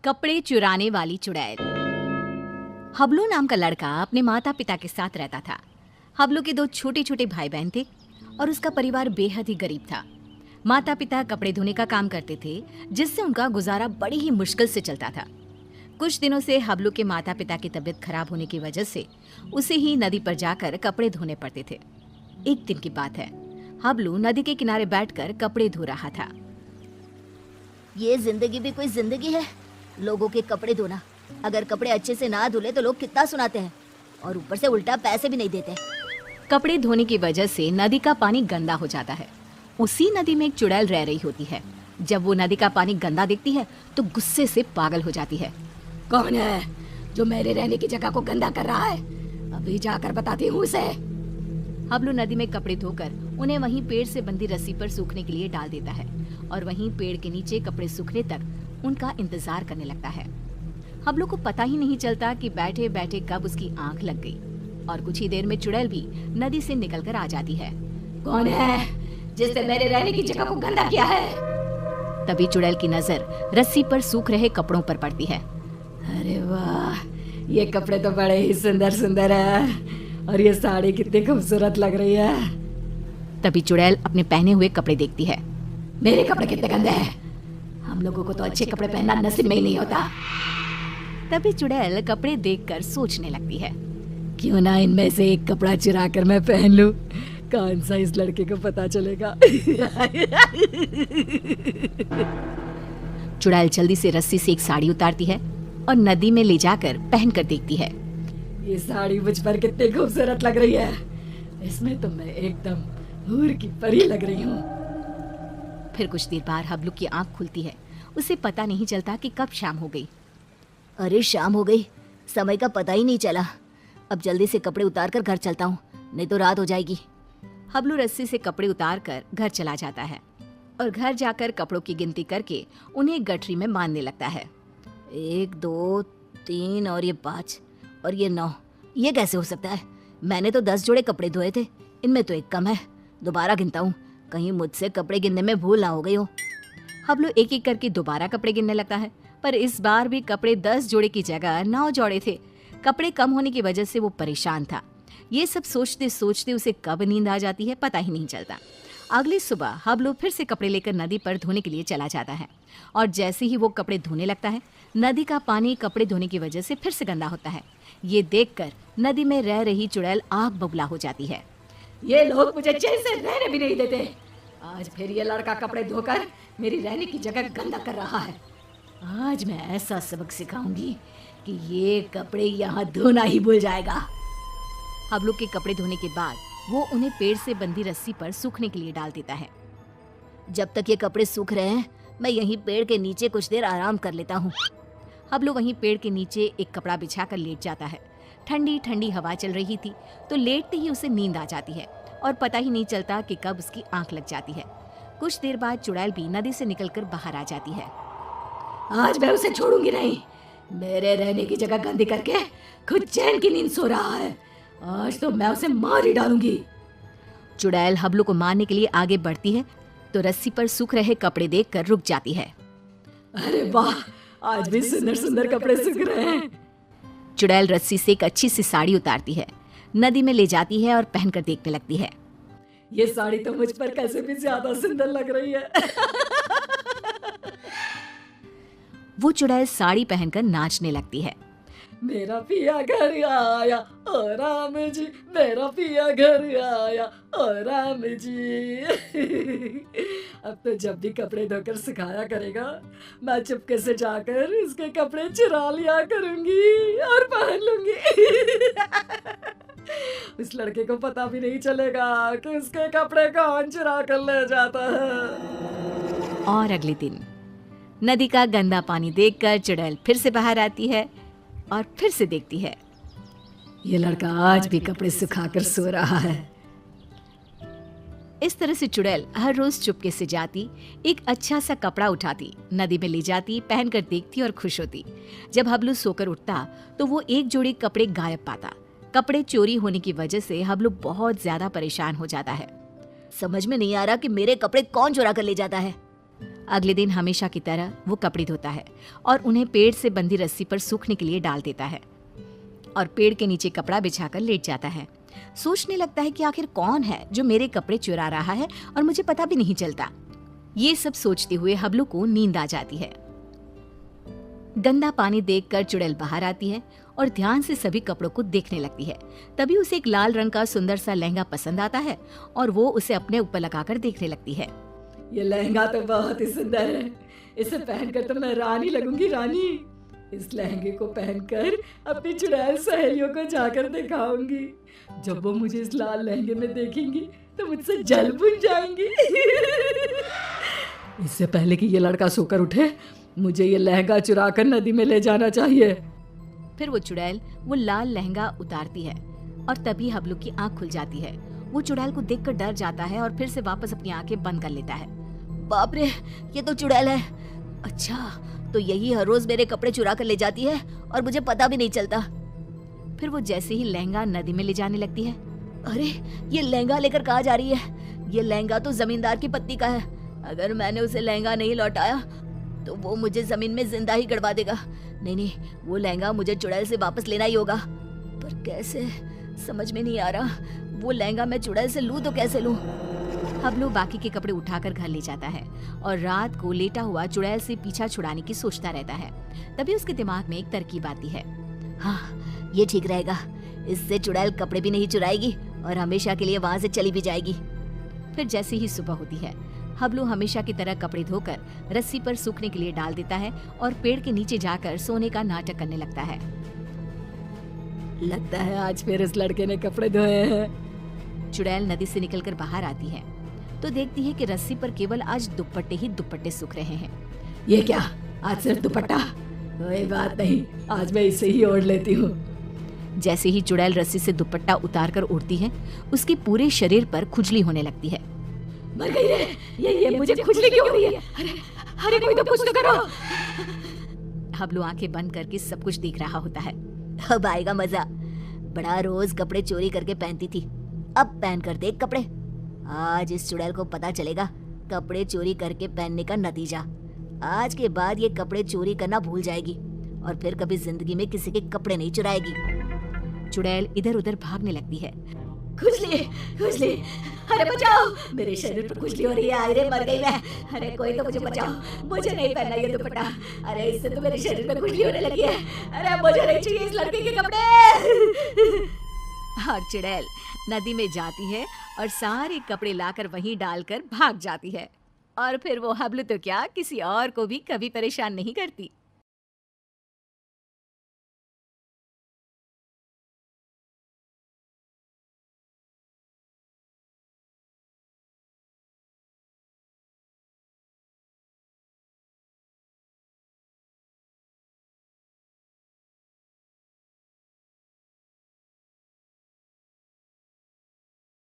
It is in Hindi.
कपड़े चुराने वाली चुड़ैल। हबलू नाम का लड़का अपने माता पिता के साथ रहता था। हबलू के 2 छोटे छोटे भाई बहन थे और उसका परिवार बेहद ही गरीब था। माता पिता कपड़े धोने का काम करते थे, जिससे उनका गुजारा बड़ी ही मुश्किल से चलता था। कुछ दिनों से हबलू के माता पिता की तबीयत खराब होने की वजह से उसे ही नदी पर जाकर कपड़े धोने पड़ते थे। एक दिन की बात है, हबलू नदी के किनारे बैठकर कपड़े धो रहा था। ये जिंदगी भी कोई जिंदगी है, लोगों के कपड़े धोना। अगर कपड़े अच्छे से ना धुले तो लोग कितना सुनाते हैं और ऊपर से उल्टा पैसे भी नहीं देते। कपड़े धोने की वजह से नदी का पानी गंदा हो जाता है। उसी नदी में एक चुड़ैल रह रही होती है। जब वो नदी का पानी गंदा देखती है तो गुस्से से पागल हो जाती है। कौन है जो मेरे रहने की जगह को गंदा कर रहा है? अभी जाकर बताती हूँ उसे। हबलू नदी में कपड़े धोकर उन्हें वहीं पेड़ से बंधी रस्सी पर सूखने के लिए डाल देता है और वहीं पेड़ के नीचे कपड़े सूखने तक उनका इंतजार करने लगता है। हबलू को पता ही नहीं चलता कि बैठे बैठे कब उसकी आंख लग गई और कुछ ही देर में चुड़ैल भी नदी से निकलकर आ जाती है। कौन है जिसने मेरे रहने की जगह को गंदा किया है? तभी चुड़ैल की नजर रस्सी पर सूख रहे कपड़ों पर पड़ती है। अरे वाह, ये कपड़े तो बड़े ही सुंदर सुंदर है और ये साड़ी कितनी खूबसूरत लग रही है। तभी चुड़ैल अपने पहने हुए कपड़े देखती है। मेरे कपड़े कितने गंदे हैं, हम लोगों को तो अच्छे कपड़े पहनना नसीब में ही नहीं होता। तभी चुड़ैल कपड़े देखकर सोचने लगती है, क्यों ना इनमें से एक कपड़ा चुरा कर मैं पहन लूं, कौन सा इस लड़के को पता चलेगा। चुड़ैल जल्दी से रस्सी से एक साड़ी उतारती है और नदी में ले जाकर पहन कर देखती है। ये साड़ी मुझ पर कितनी खूबसूरत लग रही है, इसमें तो मैं एकदम हूर की परी लग रही हूँ। फिर कुछ देर बाद हबलू की आंख खुलती है। उसे पता नहीं चलता कि कब शाम हो गई। अरे शाम हो गई, समय का पता ही नहीं चला। अब जल्दी से कपड़े उतार कर घर चलता हूँ, नहीं तो रात हो जाएगी। हबलू रस्सी से कपड़े उतार कर घर चला जाता है और घर जाकर कपड़ों की गिनती करके उन्हें गठरी में बांधने लगता है। 1 2 3 और ये 5 और ये 9, ये कैसे हो सकता है? मैंने तो 10 जोड़े कपड़े धोए थे, इनमें तो एक कम है। दोबारा गिनता हूँ, कहीं मुझसे कपड़े गिनने में भूल ना हो गई हो। हबलू एक एक करके दोबारा कपड़े गिनने लगता है, पर इस बार भी कपड़े 10 जोड़े की जगह 9 जोड़े थे। कपड़े कम होने की वजह से वो परेशान था। ये सब सोचते सोचते उसे कब नींद आ जाती है पता ही नहीं चलता। अगली सुबह हबलू फिर से कपड़े लेकर नदी पर धोने के लिए चला जाता है और जैसे ही वो कपड़े धोने लगता है, नदी का पानी कपड़े धोने की वजह से फिर से गंदा होता है। ये देखकर नदी में रह रही चुड़ैल आग बबूला हो जाती है। ये लोग मुझे चैन से रहने भी नहीं देते। आज फिर ये लड़का कपड़े धोकर मेरी रहने की जगह गंदा कर रहा है। आज मैं ऐसा सबक सिखाऊंगी कि ये कपड़े यहाँ धोना ही भूल जाएगा। हबलू के कपड़े धोने के बाद वो उन्हें पेड़ से बंधी रस्सी पर सूखने के लिए डाल देता है। जब तक ये कपड़े सूख रहे हैं, मैं यहीं पेड़ के नीचे कुछ देर आराम कर लेता हूँ। हबलू वहीं पेड़ के नीचे एक कपड़ा बिछाकर लेट जाता है। ठंडी ठंडी हवा चल रही थी तो लेटते ही उसे नींद आ जाती है और पता ही नहीं चलता कि कब उसकी आंख लग जाती है। कुछ देर बाद चुड़ैल भी नदी से निकलकर बाहर आ जाती है। आज मैं उसे छोड़ूंगी नहीं, मेरे रहने की जगह गंदी करके खुद चैन की नींद सो रहा है। आज तो मैं उसे मार ही डालूंगी। चुड़ैल हबलू को मारने के लिए आगे बढ़ती है तो रस्सी पर सूख रहे कपड़े देखकर रुक जाती है। अरे वाह, आज भी सुंदर सुंदर कपड़े सूख रहे हैं। चुड़ैल रस्सी से एक अच्छी सी साड़ी उतारती है, नदी में ले जाती है और पहनकर देखने लगती है। ये साड़ी तो मुझ पर कैसे भी ज्यादा सुंदर लग रही है। वो चुड़ैल साड़ी पहनकर नाचने लगती है। मेरा पिया घर आया ओ राम जी, मेरा पिया घर आया ओ राम जी। अब तो जब भी कपड़े धोकर सुखाया करेगा, मैं चुपके से जाकर इसके कपड़े चुरा लिया करूंगी और पहन लूंगी। उस लड़के को पता भी नहीं चलेगा कि उसके कपड़े कौन चुरा कर ले जाता है। और अगले दिन नदी का गंदा पानी देखकर चुड़ैल फिर से बाहर आती है और फिर से देखती है। ये लड़का आज भी कपड़े सुखाकर सो रहा है। इस तरह से चुड़ैल हर रोज चुपके से जाती, एक अच्छा सा कपड़ा उठाती, नदी में ले जाती, पहनकर देखती और खुश होती। जब हबलू सोकर उठता तो वो एक जोड़ी कपड़े गायब पाता। कपड़े चोरी होने की वजह से हबलू बहुत ज्यादा परेशान हो जाता है। समझ में नहीं आ रहा कि मेरे कपड़े कौन चुरा कर ले जाता है। अगले दिन हमेशा की तरह वो कपड़े धोता है और उन्हें पेड़ से बंधी रस्सी पर सूखने के लिए डाल देता है और पेड़ के नीचे कपड़ा बिछाकर लेट जाता है। सोचने लगता है कि आखिर कौन है जो मेरे कपड़े चुरा रहा है और मुझे पता भी नहीं चलता। ये सब सोचते हुए हबलू को नींद आ जाती है। गंदा पानी देखकर चुड़ैल बाहर आती है और ध्यान से सभी कपड़ों को देखने लगती है। तभी उसे एक लाल रंग का सुंदर सा लहंगा पसंद आता है और वो उसे अपने ऊपर लगाकर देखने लगती है। ये लहंगा तो बहुत ही सुंदर है, इसे पहनकर तो मैं रानी लगूंगी, रानी। इस लहंगे को पहनकर अपनी चुड़ैल सहेलियों को जाकर दिखाऊंगी। जब वो मुझे इस लाल लहंगे में देखेंगी तो मुझसे जल बुन जाएंगी। इससे पहले कि ये लड़का सोकर उठे, मुझे ये लहंगा चुरा कर नदी में ले जाना चाहिए। फिर वो चुड़ैल वो लाल लहंगा उतारती है और तभी हबलू की आंख खुल जाती है। वो चुड़ैल को देखकर डर जाता है और फिर से वापस अपनी आंखें बंद कर लेता है। बाप रे, ये तो चुड़ैल है। अच्छा, तो यही हर रोज मेरे कपड़े चुरा कर ले जाती है और मुझे पता भी नहीं चलता। फिर वो जैसे ही लहंगा नदी में ले जाने लगती है, अरे ये लहंगा लेकर कहाँ जा रही है? ये लहंगा तो जमींदार की पत्नी का है। अगर मैंने उसे लहंगा नहीं लौटाया तो वो मुझे जमीन में जिंदा ही गड़वा देगा। नहीं, वो लहंगा मुझे चुड़ैल से वापस लेना ही होगा। पर कैसे, समझ में नहीं आ रहा। वो लहंगा मैं चुड़ैल से लूं तो कैसे लूं? हबलू बाकी के कपड़े उठाकर घर ले जाता है और रात को लेटा हुआ चुड़ैल से पीछा छुड़ाने की सोचता रहता है। तभी उसके दिमाग में एक तरकीब आती है। हाँ, ये ठीक रहेगा। इससे चुड़ैल कपड़े भी नहीं चुराएगी और हमेशा के लिए वहां से चली भी जाएगी। फिर जैसे ही सुबह होती है, हबलू हमेशा की तरह कपड़े धोकर रस्सी पर सूखने के लिए डाल देता है और पेड़ के नीचे जाकर सोने का नाटक करने लगता है। लगता है आज फिर इस लड़के ने कपड़े धोए हैं। चुड़ैल नदी से निकलकर बाहर आती है तो देखती है कि रस्सी पर केवल आज दुपट्टे ही दुपट्टे सूख रहे हैं। ये क्या, आज सिर्फ दुपट्टा? कोई बात नहीं, आज मैं इसे ही ओढ़ लेती हूँ। जैसे ही चुड़ैल रस्सी से दुपट्टा उतारकर उड़ती है, उसके पूरे शरीर पर खुजली होने लगती है। मर गई रे, ये मुझे खुजली क्यों हो रही है? अरे कोई तो कुछ तो करो। हबलू आंखें बंद करके सब कुछ देख रहा होता है। अब आएगा मजा। बड़ा रोज कपड़े चोरी करके पहनती थी, अब पहन कर देख कपड़े। आज इस चुड़ैल को पता चलेगा कपड़े चोरी करके पहनने का नतीजा। आज के बाद ये कपड़े चोरी करना भूल जाएगी और फिर कभी जिंदगी में किसी के कपड़े नहीं चुराएगी। चुड़ैल इधर उधर भागने लगती है। खुजली, खुजली, अरे बचाओ, मेरे शरीर पर खुजली हो रही है। अरे मर गई मैं। अरे कोई तो मुझे बचाओ, मुझे नहीं पहनना ये दुपट्टा। अरे इससे तो मेरे शरीर में खुजली होने लगी है। अरे मुझे नहीं चाहिए इस लड़के के कपड़े। और चुड़ैल नदी में जाती है और सारे कपड़े लाकर वहीं डालकर भाग जाती है। और फिर वो हबलू तो क्या, किसी और को भी कभी परेशान नहीं करती।